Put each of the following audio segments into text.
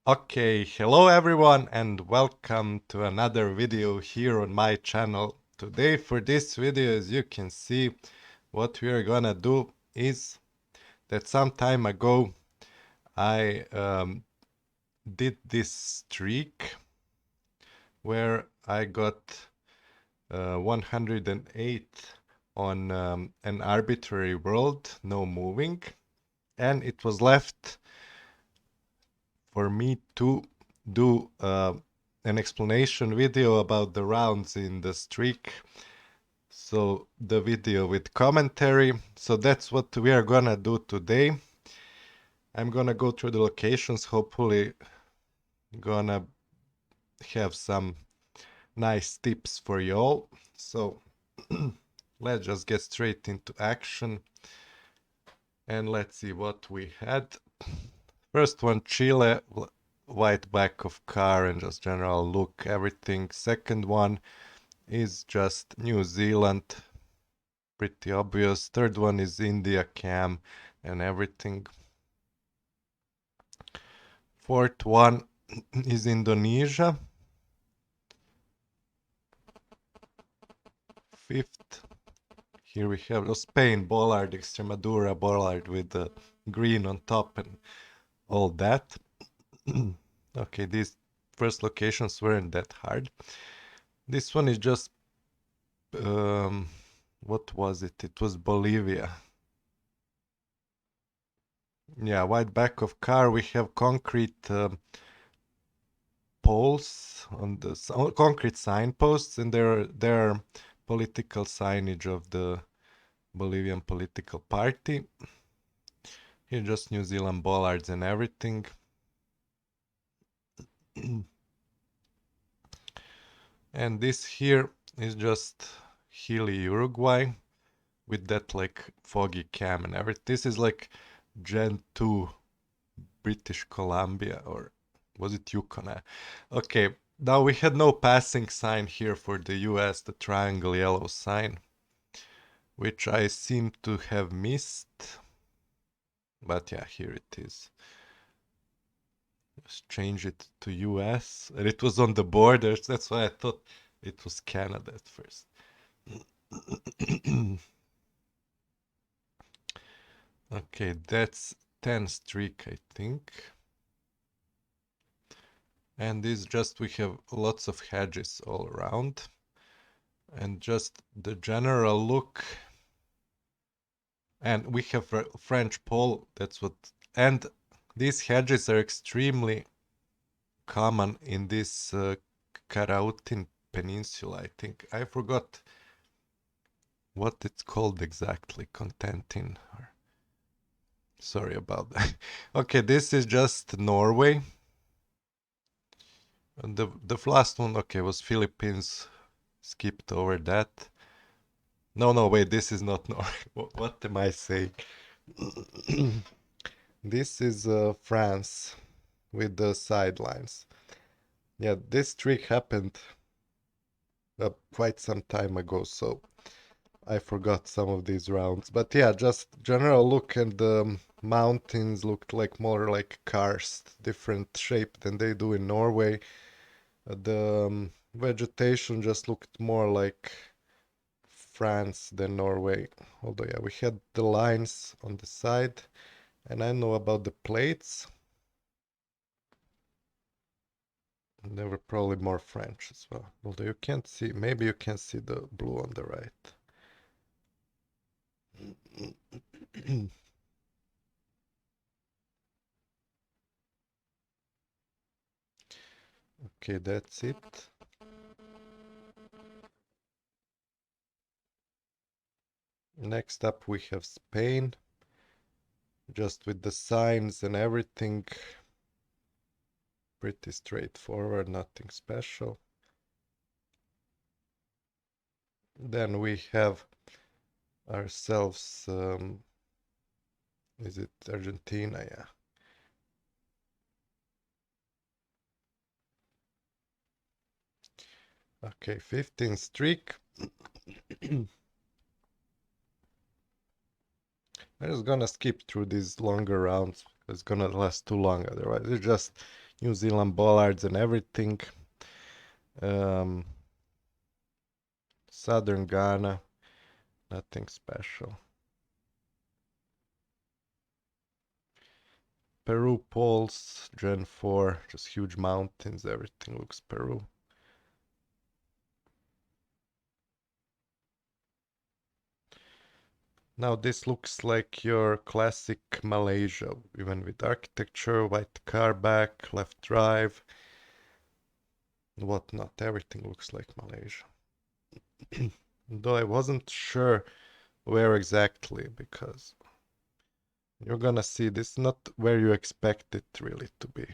Okay, hello everyone and welcome to another video here on my channel. Today for this video, as you can see, what we are gonna do is that some time ago I did this streak where I got 108 on An Arbitrary World, no moving, and it was left for me to do an explanation video about the rounds in the streak. So the video with commentary. So that's what we are gonna do today. I'm gonna go through the locations, hopefully gonna have some nice tips for you all. So let's just get straight into action and let's see what we had. First one, Chile, white back of car and just general look, everything. Second one is just New Zealand, pretty obvious. Third one is India cam and everything. Fourth one is Indonesia. Fifth, here we have Spain, Bollard, Extremadura, Bollard with the green on top and all that. Okay, these first locations weren't that hard. This one is just, what was it? It was Bolivia. Yeah, white back of car. We have concrete poles on the concrete signposts, and there are political signage of the Bolivian political party. Here, just New Zealand bollards and everything. And this here is just hilly Uruguay with that like foggy cam and everything. This is like Gen 2 British Columbia, or was it Yukon? Okay, now we had no passing sign here for the US, the triangle yellow sign, which I seem to have missed. But yeah, here it is. Let's change it to US. And it was on the borders. That's why I thought it was Canada at first. Okay, that's 10 streak, I think. And this just, we have lots of hedges all around. And just the general look. And we have French pole, that's what, and these hedges are extremely common in this Karautin Peninsula, I think. I forgot what it's called exactly, Contentin. Sorry about that. Okay, this is just Norway. And the last one, okay, was Philippines. Skipped over that. No, wait, this is not Norway. What am I saying? This is France with the sidelines. Yeah, this trick happened quite some time ago, so I forgot some of these rounds. But yeah, just general look, and the mountains looked like more like karst, different shape than they do in Norway. The vegetation just looked more like France than Norway. Although yeah, we had the lines on the side, and I know about the plates. They were probably more French as well. Although you can't see, maybe you can see the blue on the right. Okay, that's it. Next up we have Spain. Just with the signs and everything. Pretty straightforward, nothing special. Then we have ourselves, is it Argentina? Yeah. Okay, 15 streak. I'm just gonna skip through these longer rounds. It's gonna last too long otherwise. It's just, New Zealand bollards and everything. Southern Ghana, nothing special. Peru poles, Gen 4, just huge mountains, everything looks Peru. Now this looks like your classic Malaysia, even with architecture, white car back, left drive, whatnot. Everything looks like Malaysia. Though I wasn't sure where exactly, because you're gonna see this is not where you expect it really to be.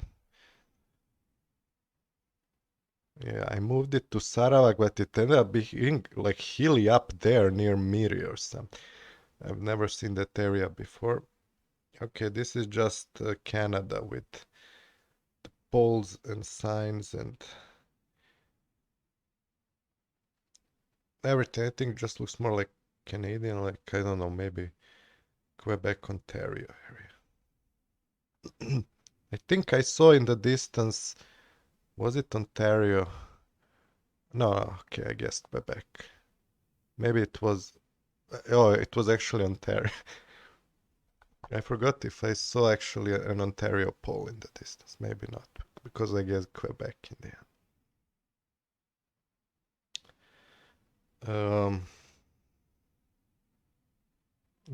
Yeah, I moved it to Sarawak, but it ended up being like hilly up there near Miri or something. I've never seen that area before. Okay, this is just Canada with poles and signs and everything. I think just looks more like Canadian, like I don't know, maybe Quebec, Ontario area. I think I saw in the distance, was it Ontario? No, okay, I guessed Quebec. Maybe it was, oh, it was actually Ontario. I forgot if I saw actually an Ontario pole in the distance. Maybe not, because I guess Quebec in the end.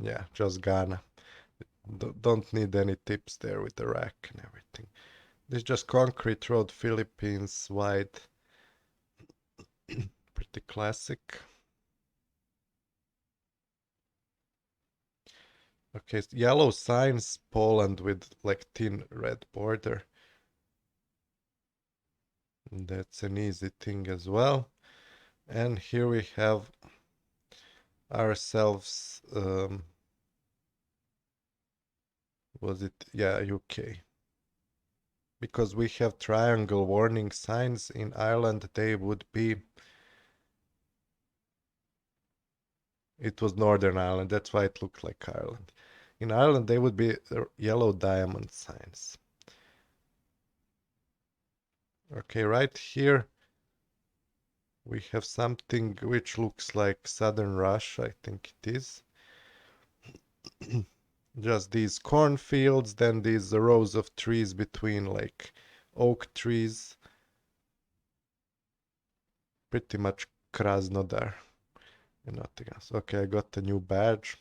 Yeah, just Ghana. Don't need any tips there with the rack and everything. This is just concrete road, Philippines, wide, pretty classic. Okay, yellow signs, Poland with like thin red border. That's an easy thing as well. And here we have ourselves, was it? Yeah, UK. Because we have triangle warning signs in Ireland, they would be, it was Northern Ireland, that's why it looked like Ireland. In Ireland, they would be yellow diamond signs. Okay, right here we have something which looks like southern Russia, I think it is. Just these cornfields, then these rows of trees between like oak trees. Pretty much Krasnodar and nothing else. Okay, I got a new badge.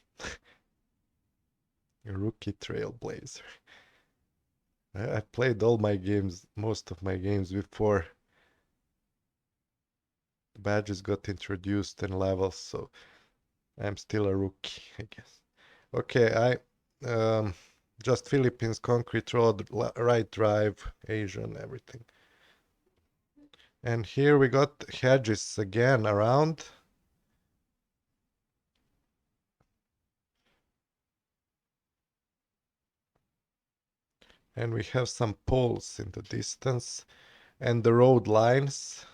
A rookie trailblazer. I played all my games, most of my games before the badges got introduced and levels, so I'm still a rookie, I guess. Okay, just Philippines, concrete road, right drive, Asian, everything. And here we got hedges again around. And we have some poles in the distance and the road lines.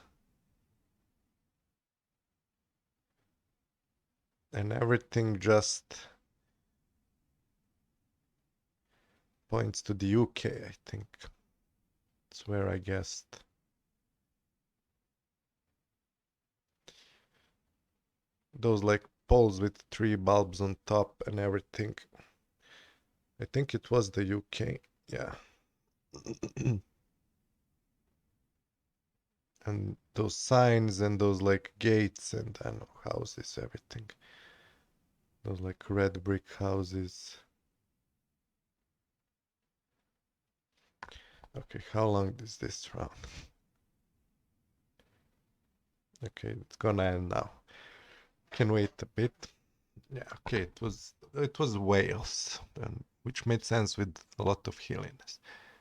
And everything just points to the UK, I think. That's where I guessed. Those like poles with three bulbs on top and everything. I think it was the UK. Yeah. And those signs and those like gates and I don't know, houses, everything. Those like red brick houses. Okay, how long is this round? Okay, it's gonna end now. Can wait a bit. Yeah, okay, it was Wales, which made sense with a lot of hilliness.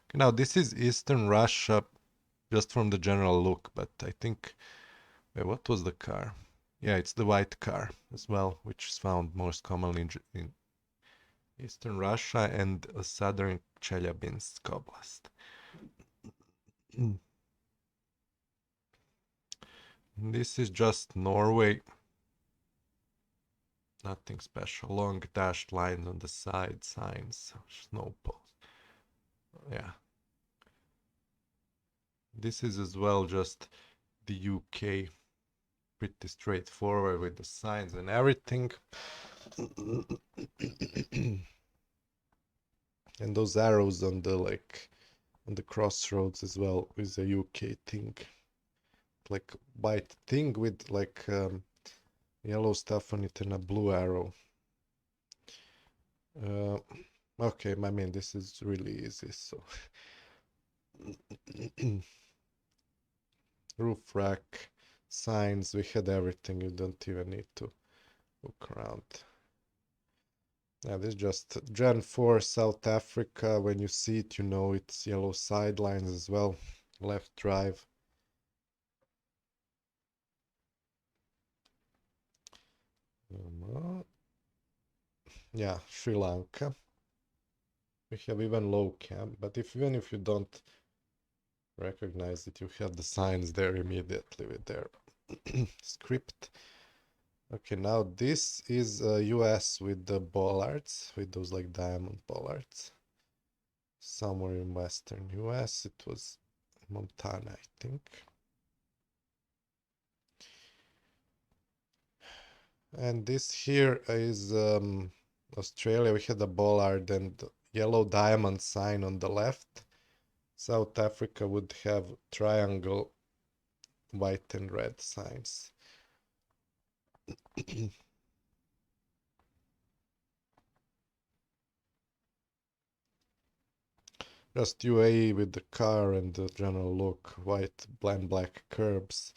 Okay, now this is Eastern Russia, just from the general look, but I think, wait, what was the car? Yeah, it's the white car as well, which is found most commonly in Eastern Russia and southern Chelyabinsk Oblast. This is just Norway. Nothing special. Long dashed lines on the side, signs, snow poles. Yeah. This is as well just the UK, pretty straightforward with the signs and everything. And those arrows on the on the crossroads as well is a UK thing, like white thing with yellow stuff on it and a blue arrow. Okay, I mean this is really easy. So roof rack, signs, we had everything. You don't even need to look around. Yeah, this is just Gen 4 South Africa. When you see it, you know it's yellow sidelines as well. Left drive. Yeah, Sri Lanka. We have even low cam, but even if you don't recognize it, you have the signs there immediately with their script. Okay, now this is US with the bollards, with those like diamond bollards. Somewhere in western US, it was Montana, I think. And this here is Australia. We had a bollard and yellow diamond sign on the left. South Africa would have triangle, white and red signs. Just UAE with the car and the general look, white, black curbs.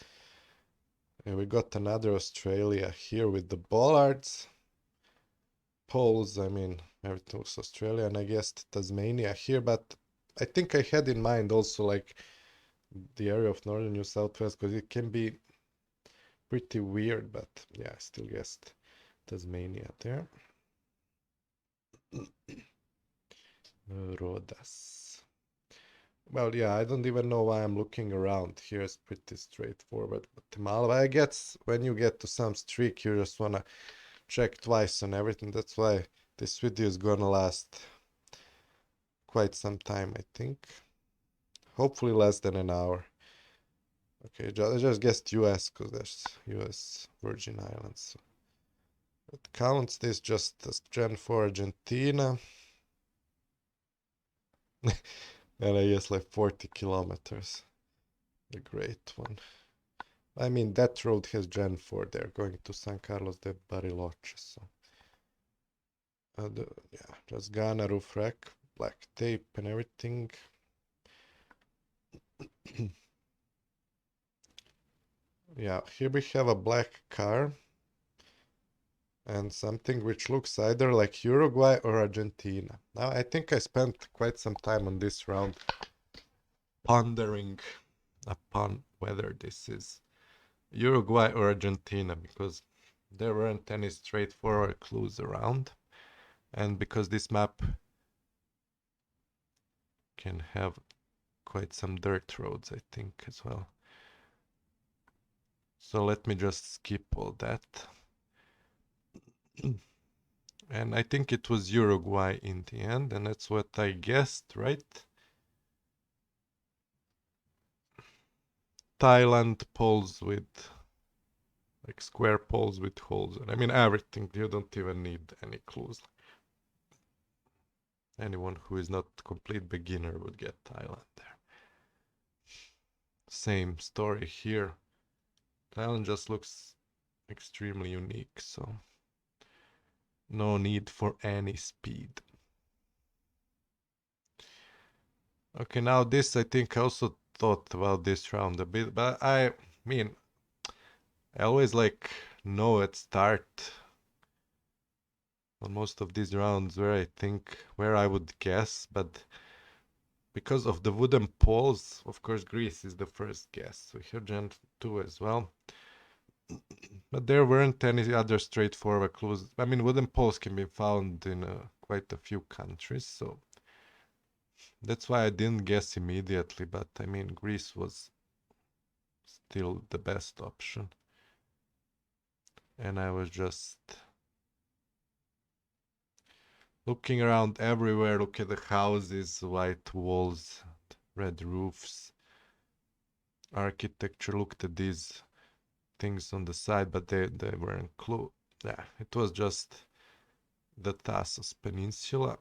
And we got another Australia here with the bollards. Poles, I mean, everything was Australia, and I guessed Tasmania here, but I think I had in mind also like the area of northern New South Wales because it can be pretty weird, but yeah, I still guessed Tasmania there. Rodas. Well, yeah, I don't even know why I'm looking around. Here it's pretty straightforward. Guatemala, I guess when you get to some streak, you just wanna check twice on everything. That's why this video is gonna last quite some time, I think. Hopefully less than an hour. Okay, I just guessed US because there's US Virgin Islands. So it counts this just as Gen 4 Argentina. And I guess like 40 kilometers. A great one. I mean, that road has Gen 4 there, going to San Carlos de Bariloche. So, yeah, just Ghana roof rack, black tape and everything. Yeah, here we have a black car and something which looks either like Uruguay or Argentina. Now, I think I spent quite some time on this round pondering upon whether this is Uruguay or Argentina because there weren't any straightforward clues around. And because this map can have quite some dirt roads, I think, as well. So let me just skip all that. And I think it was Uruguay in the end, and that's what I guessed, right? Thailand poles with like square poles with holes. And I mean everything. You don't even need any clues. Anyone who is not complete beginner would get Thailand there. Same story here. Thailand just looks extremely unique, so no need for any speed. Okay, now this I think I also thought about this round a bit, but I mean I always like know at start on most of these rounds where I think where I would guess, but because of the wooden poles, of course Greece is the first guess. So here Gen 2 as well. But there weren't any other straightforward clues. I mean, wooden poles can be found in quite a few countries, so that's why I didn't guess immediately. But I mean, Greece was still the best option. And I was just looking around everywhere. Look at the houses, white walls, red roofs. architecture looked at these things on the side, but they weren't clue. Yeah, it was just the Thasos Peninsula.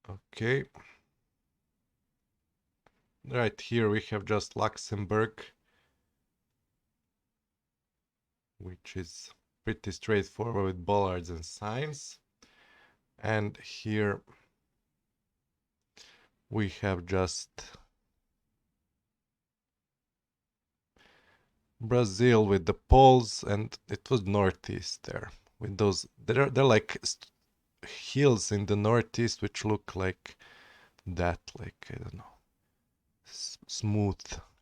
Okay. Right here we have just Luxembourg, which is pretty straightforward with bollards and signs. And here we have just Brazil with the poles, and it was northeast there with those. They're like hills in the northeast which look like that, like I don't know, smooth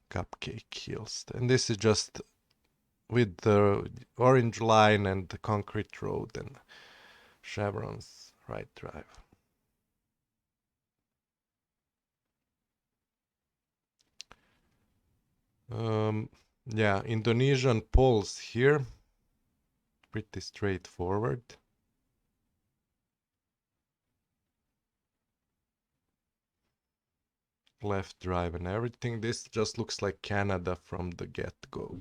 cupcake hills. And this is just with the orange line and the concrete road and Chevron's right drive. Yeah, Indonesian poles here, pretty straightforward. Left drive and everything. This just looks like Canada from the get-go.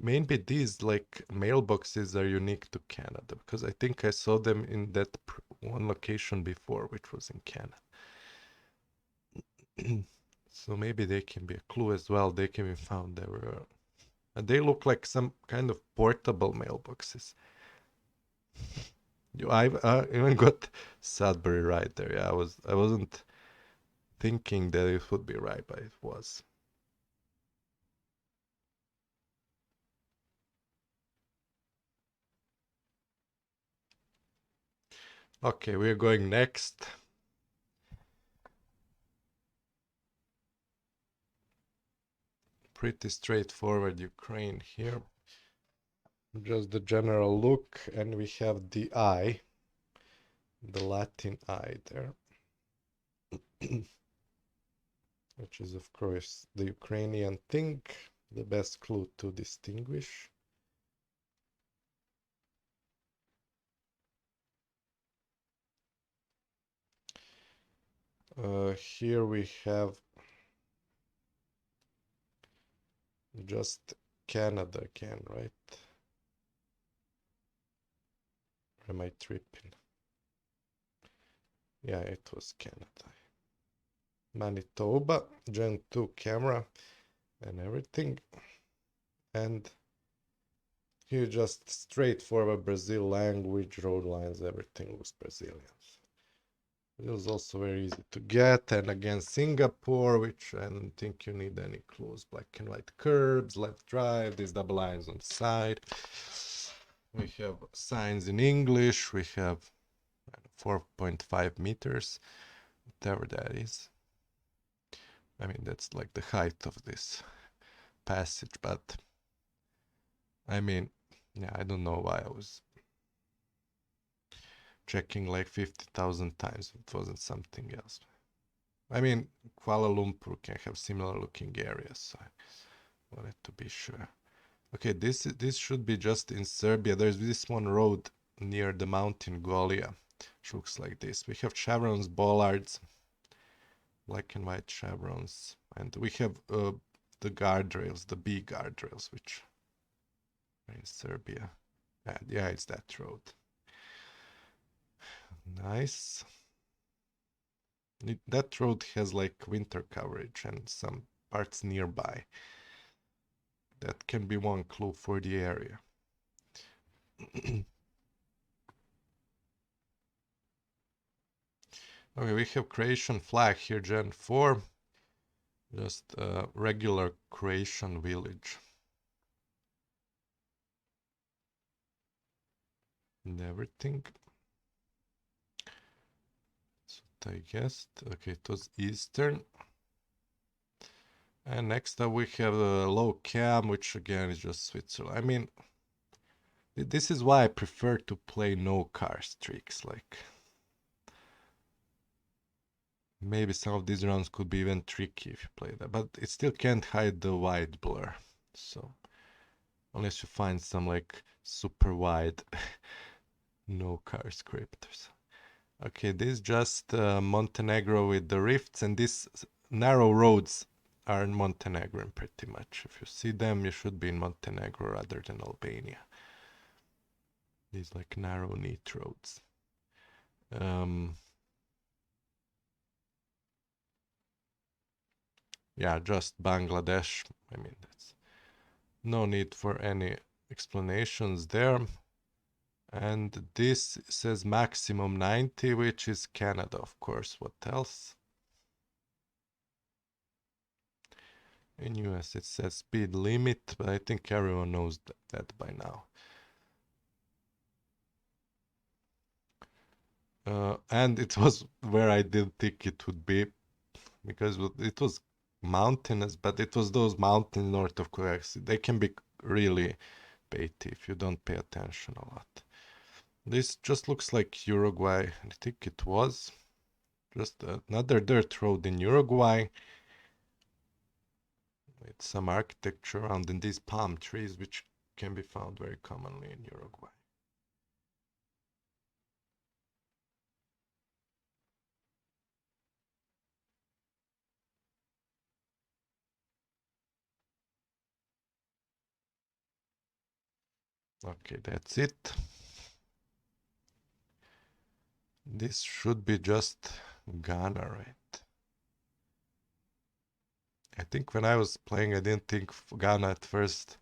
Maybe these like mailboxes are unique to Canada because I think I saw them in that one location before, which was in Canada. So maybe they can be a clue as well. They can be found everywhere. And they look like some kind of portable mailboxes. I even got Sudbury right there. Yeah, I wasn't thinking that it would be right, but it was. Okay, we're going next. Pretty straightforward Ukraine here. Just the general look, and we have the I, the Latin I there, which is of course the Ukrainian thing, the best clue to distinguish. Here we have just Canada again, right? Or am I tripping? Yeah, it was Canada. Manitoba, Gen 2 camera and everything. And here just straightforward Brazil language, road lines, everything looks Brazilian. It was also very easy to get. And again, Singapore, which I don't think you need any clues. Black and white curbs, left drive, these double lines on the side. We have signs in English. We have 4.5 meters, whatever that is. I mean, that's like the height of this passage, but I mean, yeah, I don't know why I was checking like 50,000 times. It wasn't something else. I mean, Kuala Lumpur can have similar looking areas, so I wanted to be sure. Okay, this should be just in Serbia. There's this one road near the mountain Golia, which looks like this. We have chevrons, bollards, black and white chevrons, and we have the guardrails, the B guardrails, which are in Serbia. Yeah, it's that road. Nice. That road has like winter coverage and some parts nearby. That can be one clue for the area. Okay, we have Croatian flag here, Gen 4. Just a regular Croatian village. And everything. So I guessed. Okay, it was Eastern. And next up we have the low cam, which again is just Switzerland. I mean, this is why I prefer to play no car streaks. Like, maybe some of these rounds could be even tricky if you play that, but it still can't hide the wide blur. So, unless you find some like super wide No car scripters. Okay, this is just Montenegro with the rifts, and these narrow roads are in Montenegrin pretty much. If you see them, you should be in Montenegro rather than Albania. These like narrow, neat roads. Yeah, just Bangladesh. I mean, that's no need for any explanations there. And this says maximum 90, which is Canada, of course. What else? In US it says speed limit, but I think everyone knows that by now. And it was where I didn't think it would be, because it was mountainous, but it was those mountains north of Quebec. They can be really baity if you don't pay attention a lot. This just looks like Uruguay. I think it was just another dirt road in Uruguay with some architecture around in these palm trees, which can be found very commonly in Uruguay. Okay, that's it. This should be just Ghana, right? I think when I was playing, I didn't think Ghana at first.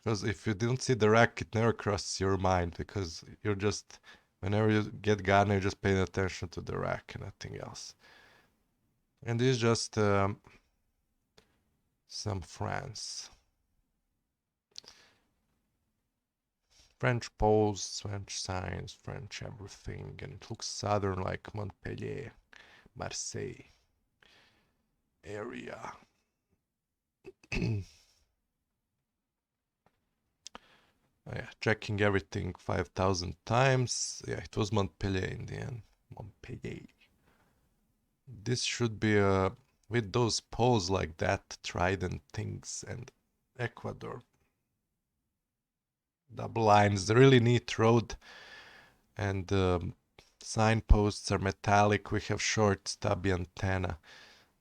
Because if you didn't see the rack, it never crosses your mind. Because you're just, whenever you get Ghana, you're just paying attention to the rack and nothing else. And this is just some France. French poles, French signs, French everything. And it looks southern like Montpellier, Marseille area. Yeah, checking everything 5,000 times. Yeah, it was Montpellier in the end. Montpellier. This should be with those poles like that, trident things, and Ecuador. Double lines, the really neat road, and signposts are metallic. We have short, stubby antenna.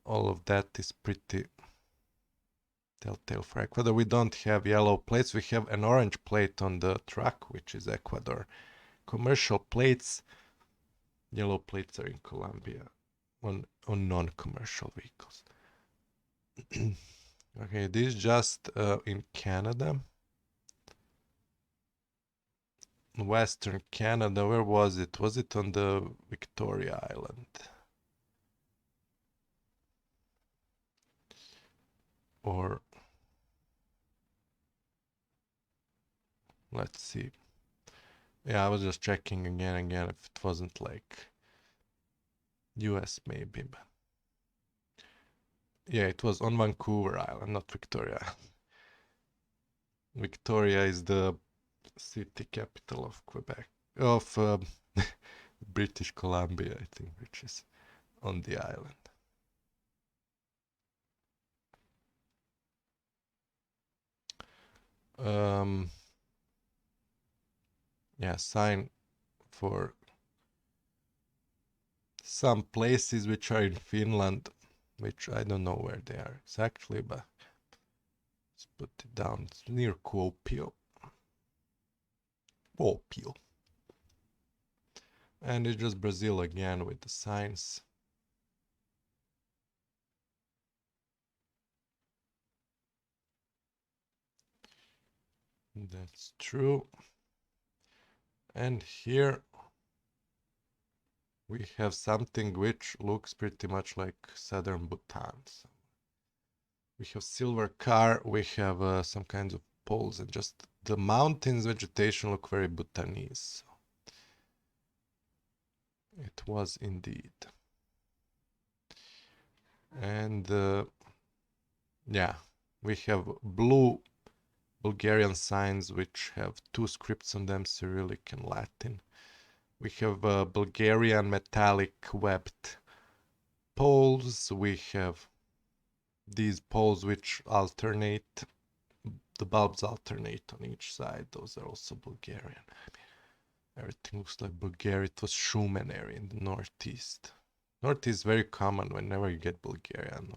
All of that is pretty telltale for Ecuador. We don't have yellow plates. We have an orange plate on the truck, which is Ecuador. Commercial plates, yellow plates are in Colombia on non-commercial vehicles. Okay, this just in Canada. Western Canada, where was it? Was it on the Victoria Island? Or, let's see. Yeah, I was just checking again and again if it wasn't like US maybe, but yeah, it was on Vancouver Island, not Victoria. Victoria is the city capital of Quebec, of British Columbia, I think, which is on the island. Yeah, sign for some places which are in Finland, which I don't know where they are exactly, but let's put it down. It's near Kuopio. Kuopio. And it's just Brazil again with the signs. That's true. And here we have something which looks pretty much like southern Bhutan. So we have silver car, we have some kinds of poles, and just the mountains vegetation look very Bhutanese. So it was indeed. And yeah, we have blue Bulgarian signs which have two scripts on them, Cyrillic and Latin. We have Bulgarian metallic webbed poles. We have these poles which alternate, the bulbs alternate on each side. Those are also Bulgarian. Everything looks like Bulgaria. It was Shumen area in the northeast. Northeast is very common whenever you get Bulgarian,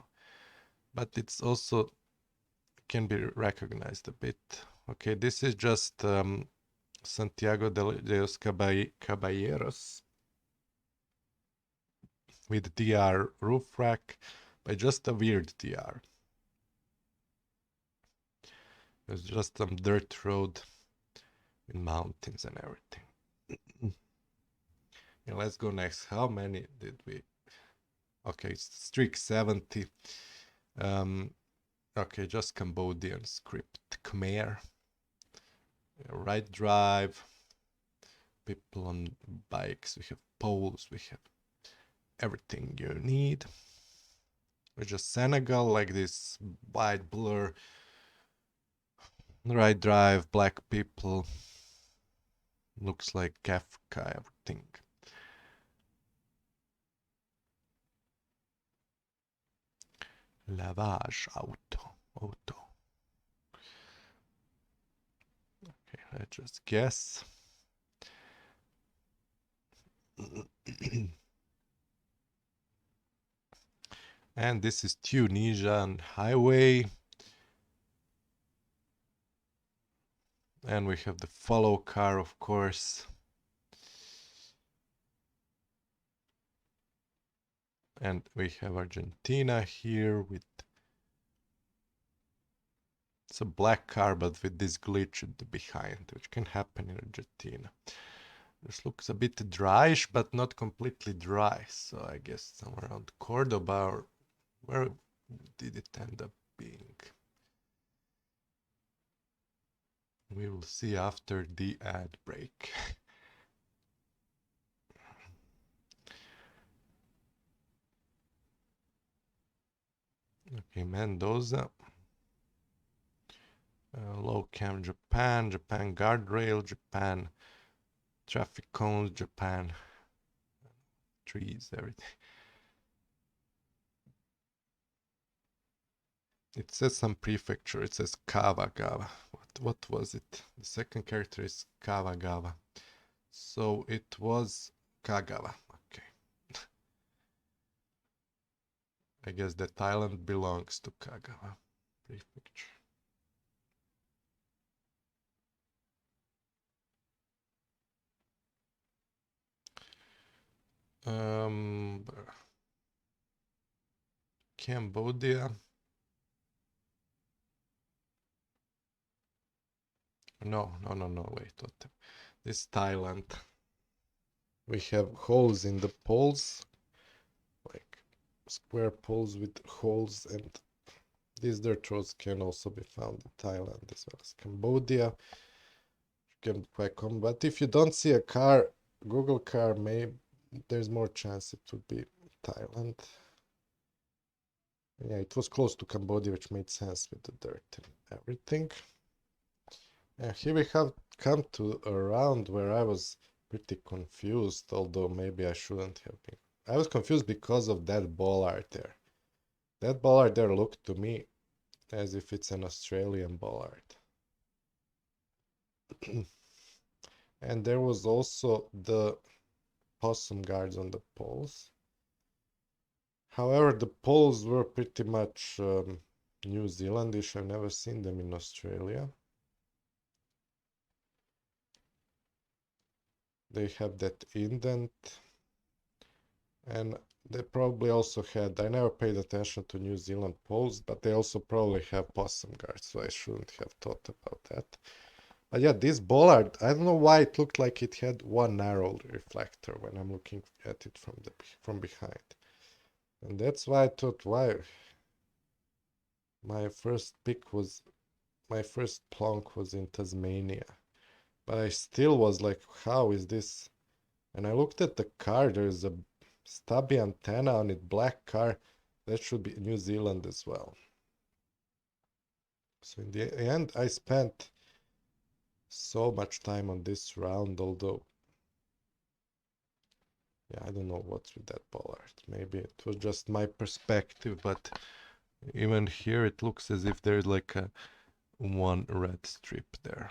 but it's also can be recognized a bit. Okay, this is just Santiago de los Caballeros with DR roof rack, but just a weird DR. It's just some dirt road with mountains and everything. And let's go next. How many did we? Okay, streak 70. Okay, just Cambodian script. Khmer. Right drive. People on bikes. We have poles. We have everything you need. We're just Senegal, like this white blur. Right drive, black people. Looks like Kafka, everything. Lavage auto. Okay, let's just guess. And this is Tunisian highway. And we have the follow car, of course. And we have Argentina here with... It's a black car, but with this glitch at the behind, which can happen in Argentina. This looks a bit dryish, but not completely dry. So I guess somewhere around Cordoba, or where did it end up being? We will see after the ad break. Okay, Mendoza. Low cam Japan, Japan guardrail, Japan traffic cones, Japan trees, everything. It says some prefecture. It says Kawagawa. What was it? The second character is Kawagawa. So it was Kagawa. Okay. I guess that island belongs to Kagawa prefecture. Cambodia. No, wait, what? This Thailand. We have holes in the poles, like square poles with holes, and these dirt roads can also be found in Thailand as well as Cambodia. You can quite come, but if you don't see a car, Google car, maybe there's more chance it would be Thailand. Yeah, it was close to Cambodia, which made sense with the dirt and everything. And here we have come to a round where I was pretty confused, although maybe I shouldn't have been. I was confused because of that bollard there. That bollard there looked to me as if it's an Australian bollard. And there was also the possum guards on the poles. However, the poles were pretty much New Zealandish. I've never seen them in Australia. They have that indent, and they probably also had, I never paid attention to New Zealand poles, but they also probably have possum guards, so I shouldn't have thought about that. But yeah, this bollard, I don't know why it looked like it had one narrow reflector when I'm looking at it from behind. And that's why I thought, why? My first plonk was in Tasmania. But I still was like, how is this? And I looked at the car, there's a stubby antenna on it, black car. That should be New Zealand as well. So in the end, I spent so much time on this round, although, yeah, I don't know what's with that bollard. Maybe it was just my perspective, but even here it looks as if there's like a one red strip there.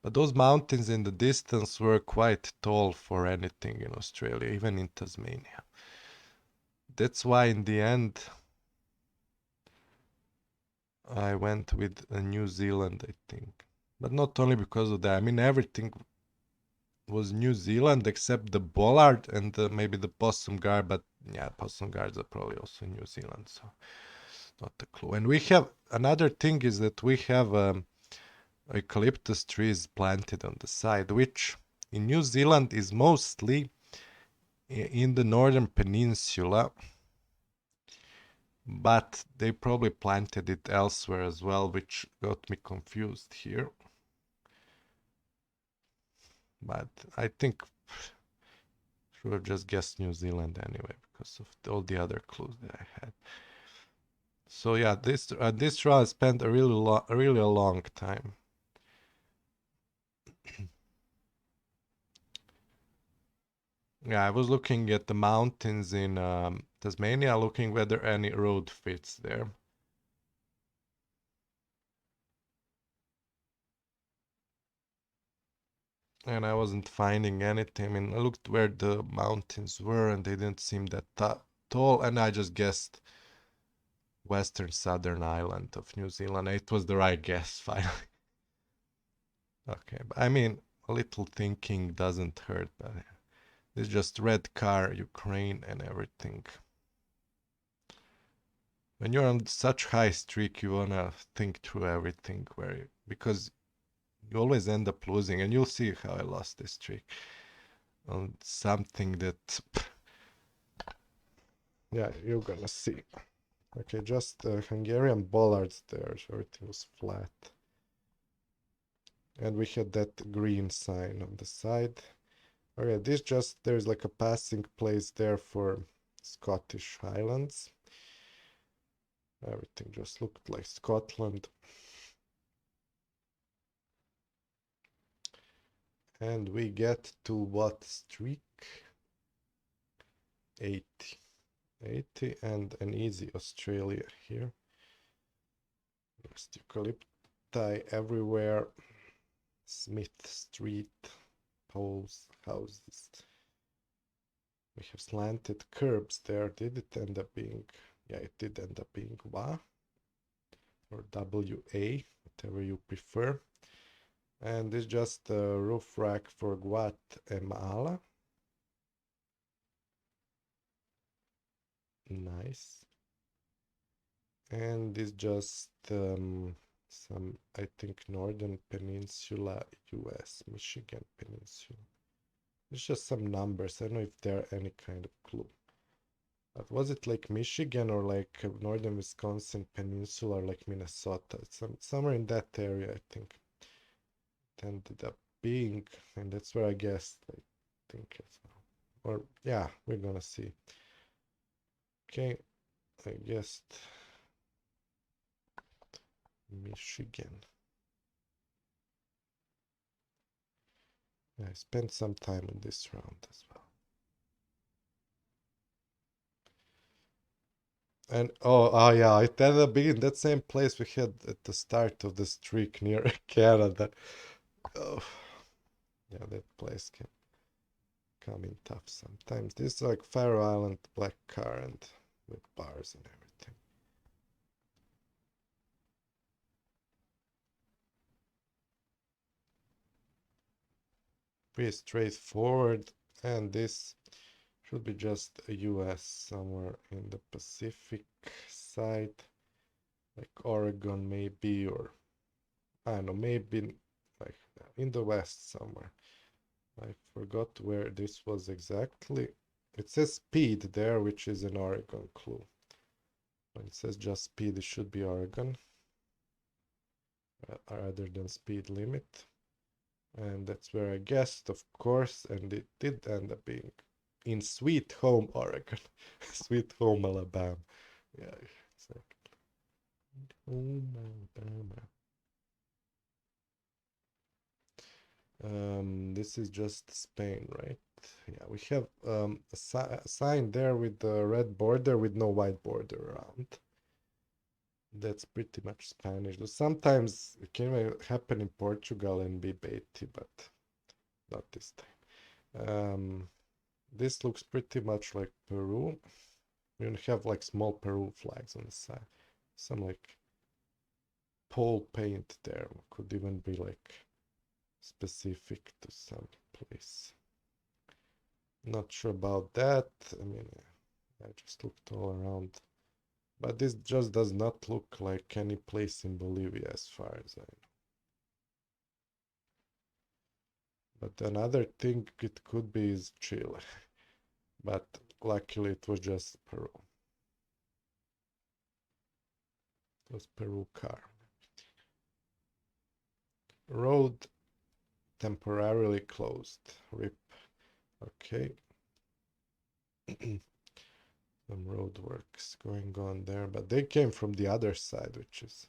But those mountains in the distance were quite tall for anything in Australia, even in Tasmania. That's why in the end I went with New Zealand, I think. But not only because of that. I mean, everything was New Zealand except the bollard and maybe the possum guard. But yeah, possum guards are probably also New Zealand, so not a clue. And we have another thing is that we have eucalyptus trees planted on the side, which in New Zealand is mostly in the northern peninsula, but they probably planted it elsewhere as well, which got me confused here. But I think should have just guessed New Zealand anyway because of all the other clues that I had. So yeah, this trial spent a really a long time. Yeah, I was looking at the mountains in Tasmania, looking whether any road fits there. And I wasn't finding anything. I mean, I looked where the mountains were and they didn't seem that tall, and I just guessed western southern island of New Zealand. It was the right guess, finally. Okay, but I mean, a little thinking doesn't hurt, but it's just red car, Ukraine, and everything. When you're on such high streak, you wanna think through everything because you always end up losing, and you'll see how I lost this streak on something that, yeah, you're gonna see. Okay, just Hungarian bollards there, so everything was flat. And we had that green sign on the side. Okay, this just, there's like a passing place there for Scottish Highlands. Everything just looked like Scotland. And we get to what streak? 80. 80 and an easy Australia here. Just eucalypti everywhere. Smith Street, poles, houses. We have slanted curbs there. Did it end up being, yeah, it did end up being WA or WA, whatever you prefer. And it's just a roof rack for Guatemala. Nice. And it's just some, I think, Northern Peninsula, US, Michigan Peninsula. It's just some numbers. I don't know if there are any kind of clue. But was it like Michigan or like Northern Wisconsin Peninsula or like Minnesota? Somewhere in that area, I think. It ended up being, and that's where I guessed, I think as well. Or yeah, we're gonna see. Okay, I guessed Michigan. I spent some time on this round as well. And oh yeah, it ended up being that same place we had at the start of the streak near Canada. Oh, yeah, that place can come in tough sometimes. This is like Faroe Island black car and with bars and everything. Pretty straightforward, and this should be just a US somewhere in the Pacific side, like Oregon maybe, or I don't know, maybe like in the west somewhere. I forgot where this was exactly. It says speed there, which is an Oregon clue. When it says just speed, it should be Oregon rather than speed limit. And that's where I guessed, of course, and it did end up being in Sweet Home, Oregon. Sweet Home, Alabama. Yeah, exactly. Home, Alabama. This is just Spain, right? Yeah, we have a sign there with the red border with no white border around. That's pretty much Spanish. Sometimes it can happen in Portugal and be Beatty, but not this time. This looks pretty much like Peru. You have like small Peru flags on the side. Some like pole paint there. Could even be like specific to some place. Not sure about that. I mean, I just looked all around. But this just does not look like any place in Bolivia as far as I know. But another thing it could be is Chile. But luckily it was just Peru. It was Peru car. Road temporarily closed. RIP. Okay. Some road works going on there, but they came from the other side, which is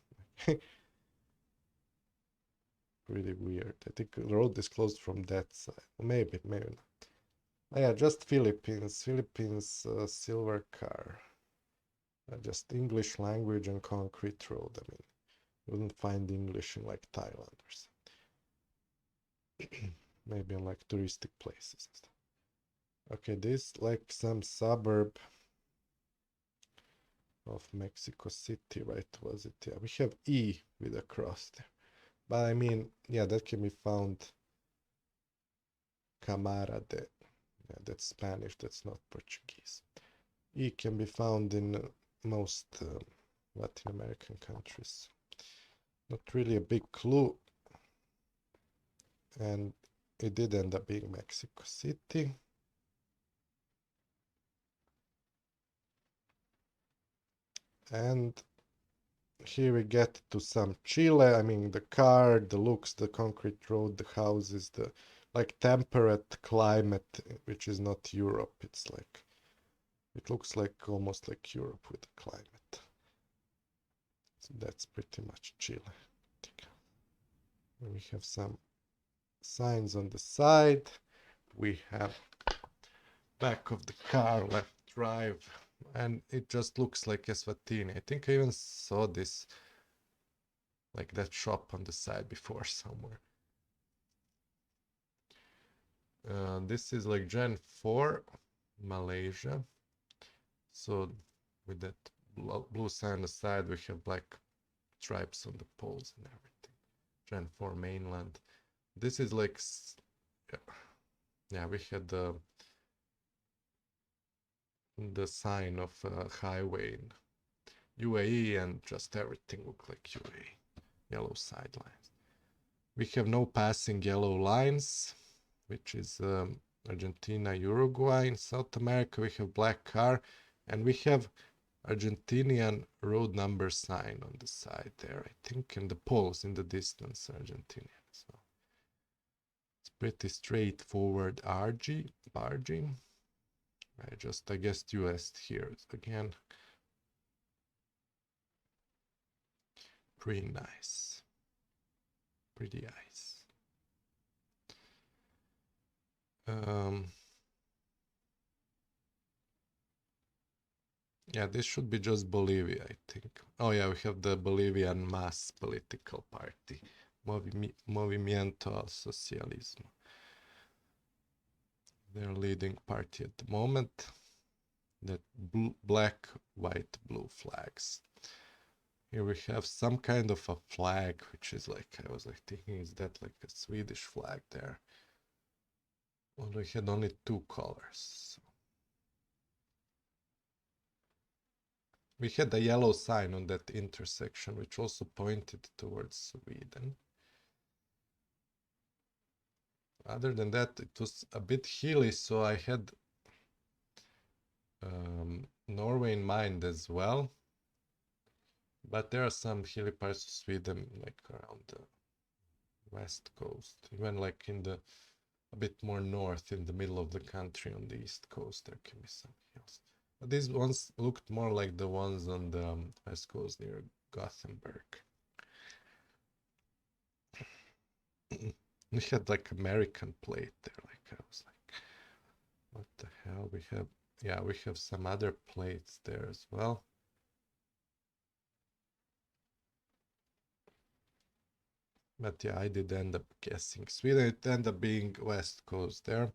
really weird. I think the road is closed from that side. Maybe, maybe not. Oh, yeah, just Philippines. Philippines silver car. Just English language and concrete road. I mean, you wouldn't find English in like Thailand or something. Maybe in like touristic places. Okay, this like some suburb of Mexico City, right? Was it? Yeah, we have E with a cross there. But I mean, yeah, that can be found Camarade. Yeah, that's Spanish, that's not Portuguese. E can be found in most Latin American countries. Not really a big clue. And it did end up being Mexico City. And here we get to some Chile. I mean, the car, the looks, the concrete road, the houses, the like temperate climate, which is not Europe. It's like, it looks like almost like Europe with the climate. So that's pretty much Chile. We have some signs on the side. We have back of the car, left drive, and it just looks like Eswatini. I think I even saw this, like that shop on the side before somewhere. This is like Gen 4, Malaysia. So with that blue sign on the side, we have black stripes on the poles and everything. Gen 4 mainland. This is like, yeah, we had the sign of a highway in UAE and just everything looked like UAE. Yellow sidelines. We have no passing yellow lines, which is Argentina, Uruguay. In South America, we have black car, and we have Argentinian road number sign on the side there, I think, and the poles in the distance, Argentinian. So it's pretty straightforward barging. I guess US here again. Pretty nice. Pretty nice. Yeah, this should be just Bolivia, I think. Oh yeah, we have the Bolivian mass political party, Movimiento al Socialismo. Their leading party at the moment. That black, white, blue flags. Here we have some kind of a flag, which is like, I was like thinking, is that like a Swedish flag there? Well, we had only two colors. We had a yellow sign on that intersection, which also pointed towards Sweden. Other than that, it was a bit hilly, so I had Norway in mind as well. But there are some hilly parts of Sweden, like around the west coast, even like in the a bit more north in the middle of the country on the east coast, there can be some hills. But these ones looked more like the ones on the west coast near Gothenburg. We had like American plate there, like I was like, what the hell? We have, yeah, we have some other plates there as well. But yeah, I did end up guessing Sweden. It ended up being West Coast there.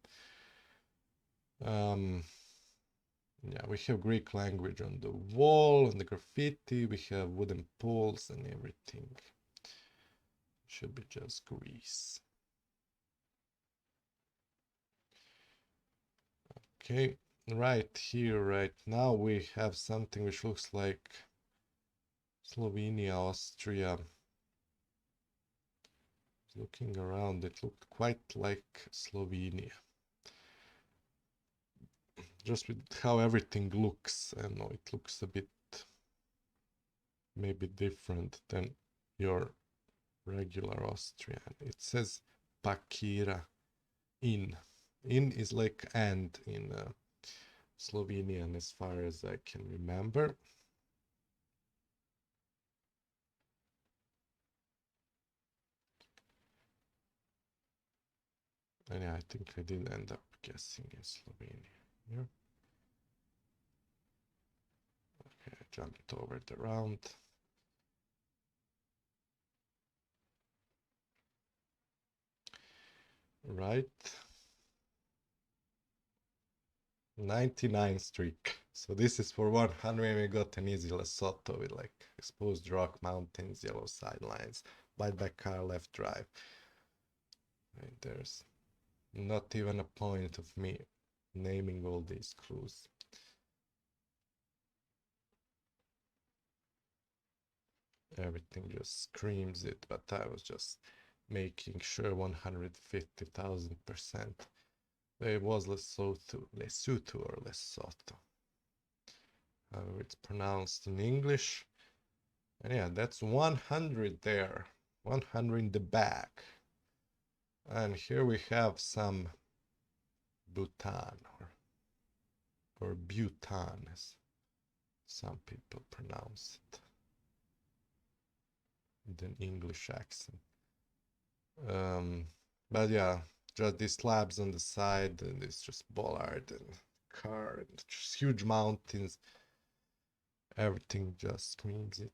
Yeah, we have Greek language on the wall, on the graffiti. We have wooden poles and everything. Should be just Greece. Okay, right here, right now, we have something which looks like Slovenia, Austria. Looking around, it looked quite like Slovenia. Just with how everything looks, I know it looks a bit maybe different than your regular Austrian. It says Pakira in. In is like and in Slovenian as far as I can remember. And yeah, I think I did end up guessing in Slovenia. Yeah. Okay, I jumped over the round. Right. 99 streak. So this is for 100. We got an easy Lesotho with like exposed rock, mountains, yellow sidelines, wide back car, left drive. Right, there's not even a point of me naming all these clues. Everything just screams it, but I was just making sure 150,000%. It was Lesotho or Lesotho. However, it's pronounced in English. And yeah, that's 100 there. 100 in the back. And here we have some Bhutan or Bhutan as some people pronounce it with an English accent. But yeah, just these slabs on the side, and it's just bollard and car and just huge mountains. Everything just screams it.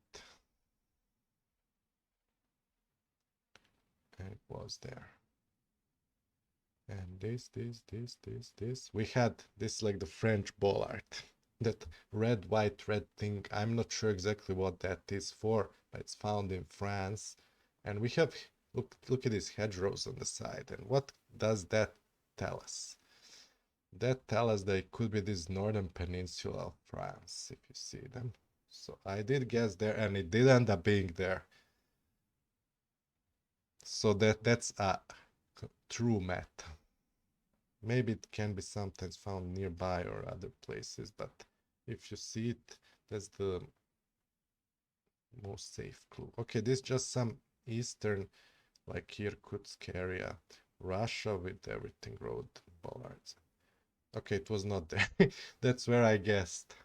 And it was there. And this. We had this like the French bollard. That red, white, red thing. I'm not sure exactly what that is for, but it's found in France. And we have, look at these hedgerows on the side. And what does that tell us? That tells us that it could be this northern peninsula of France, if you see them. So I did guess there, and it did end up being there. So that's a true map. Maybe it can be sometimes found nearby or other places, but if you see it, that's the most safe clue. Okay, this is just some eastern, like Irkutsk area, Russia with everything road bollards. Okay, it was not there. That's where I guessed.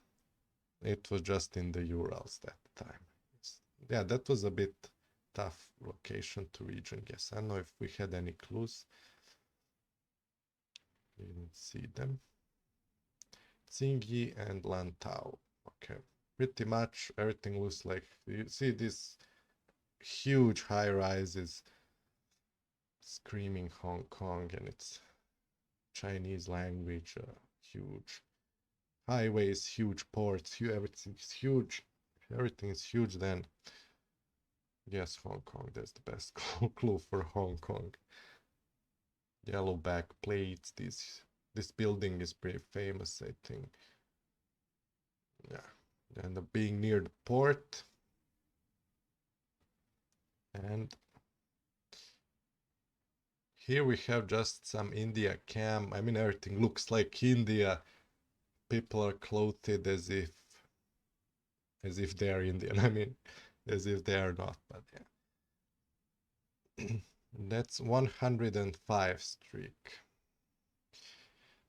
It was just in the Urals that time. Yeah, that was a bit tough location to reach and guess. I don't know if we had any clues. We didn't see them. Tsingy and Lantau. Okay, pretty much everything looks like, you see these huge high rises screaming Hong Kong, and it's Chinese language, huge highways, huge ports, everything's huge. If everything is huge, then yes, Hong Kong, that's the best clue for Hong Kong. Yellow back plates, this building is pretty famous, I think. Yeah, and being near the port. And here we have just some India cam. I mean, everything looks like India. People are clothed as if they are Indian. I mean, as if they are not, but yeah. That's 105 streak.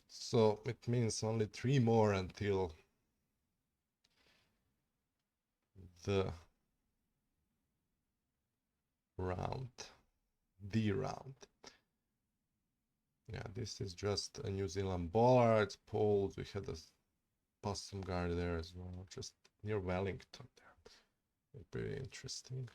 So it means only 3 more until the round. The round. Yeah, this is just a New Zealand bollards, poles. We had a possum guard there as well, just near Wellington there. Pretty interesting.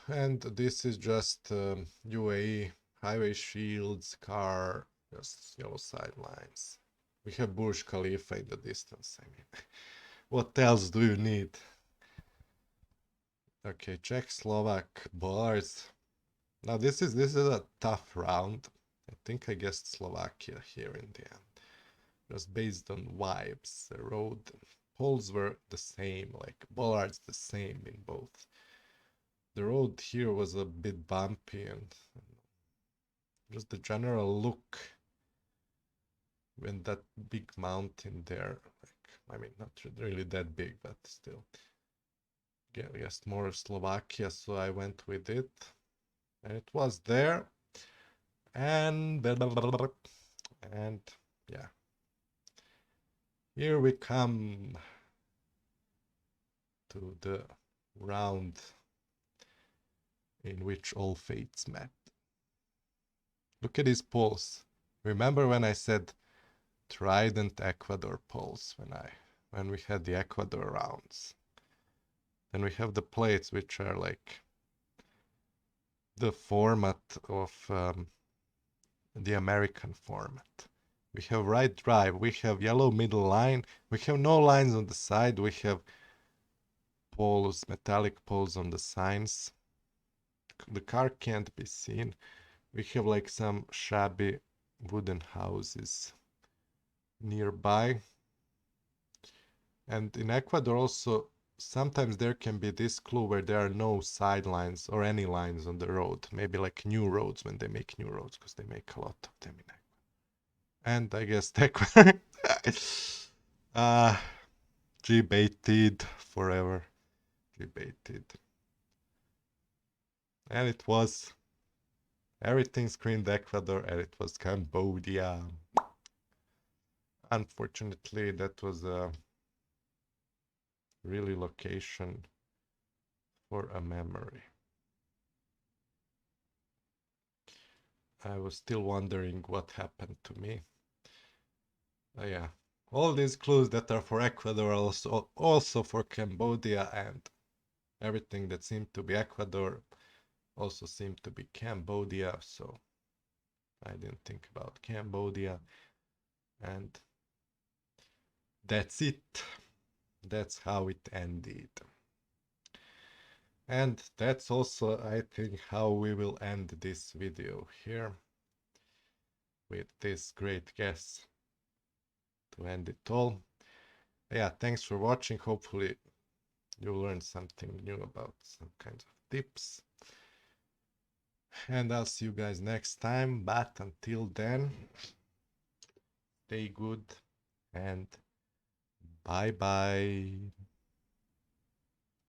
And this is just UAE, highway shields, car, just yellow sidelines. We have Burj Khalifa in the distance. I mean, what else do you need? Okay, Czech, Slovak, bars. Now this is a tough round. I think I guessed Slovakia here in the end. Just based on vibes. The road poles were the same, like bollards the same in both. The road here was a bit bumpy and just the general look when that big mountain there, like, I mean, not really that big, but still. Yeah, I guess more Slovakia, so I went with it. And it was there. And yeah. Here we come to the round in which all fates met. Look at his poles. Remember when I said trident Ecuador poles when we had the Ecuador rounds? Then we have the plates, which are like the format of the American format. We have right drive, we have yellow middle line, we have no lines on the side, we have poles, metallic poles on the signs. The car can't be seen. We have like some shabby wooden houses nearby. And in Ecuador also, sometimes there can be this clue where there are no sidelines or any lines on the road. Maybe like new roads when they make new roads, because they make a lot of them in Ecuador. And I guess Ecuador. G-baited forever. G-baited. And it was, everything screamed Ecuador, and it was Cambodia. Unfortunately, that was a really location for a memory. I was still wondering what happened to me. Yeah, all these clues that are for Ecuador are also for Cambodia, and everything that seemed to be Ecuador also seemed to be Cambodia, so I didn't think about Cambodia. And that's it. That's how it ended. And that's also, I think, how we will end this video here, with this great guess to end it all. Yeah, thanks for watching. Hopefully you learned something new about some kinds of tips. And I'll see you guys next time. But until then, stay good and bye bye.